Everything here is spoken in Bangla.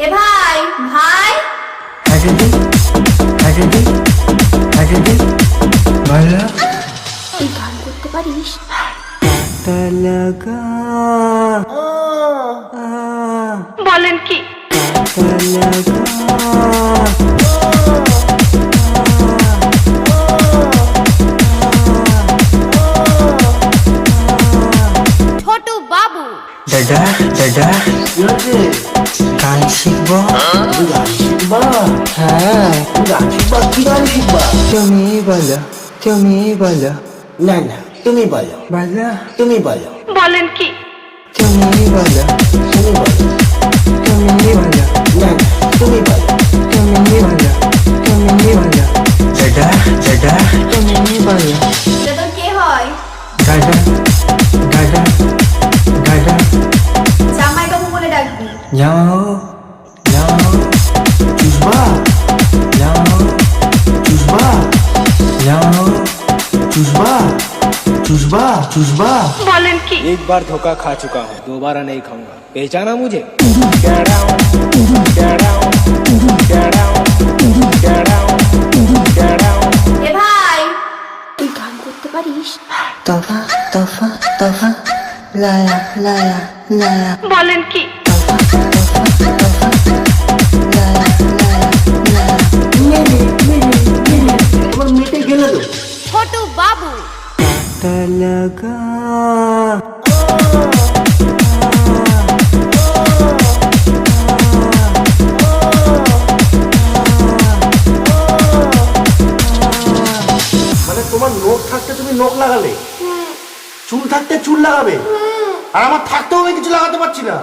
এ ভাই ভাই তুই গান করতে পারিস? বলেন কি? ছোট বাবু দাদা গান শিখবো? হ্যাঁ, কি গান শিখবা? তুমি বলো না না, তুমি বলো, বলো তুমি বলো, বলেন কি? তুমি বলো তুমি বলো। তুমি বলো না না, তুমি বলো। তুমি বলো দাদা তুমি বলো এটা তোর কে হয়? দাদা জামাই বাবু বলে ডাকবি। যাও চুষবা, যাও চুষবা, যাও চুষবা, चुषबा चुषबा। বলেন কি? एक बार धोखा खा चुका हूँ, दोबारा नहीं खाऊंगा। पहचाना मुझे? এ ভাই তুই গান করতে পারিস? তফা লায়া বলেন কি? তোমার মেটে গেলে তো ছোট বাবু তলগা মানে তোমার নখ থাকতে তুমি নখ লাগালে, চুল থাকতে চুল লাগাবে, আর আমার থাকতেও আমি কিছু লাগাতে পারছি না।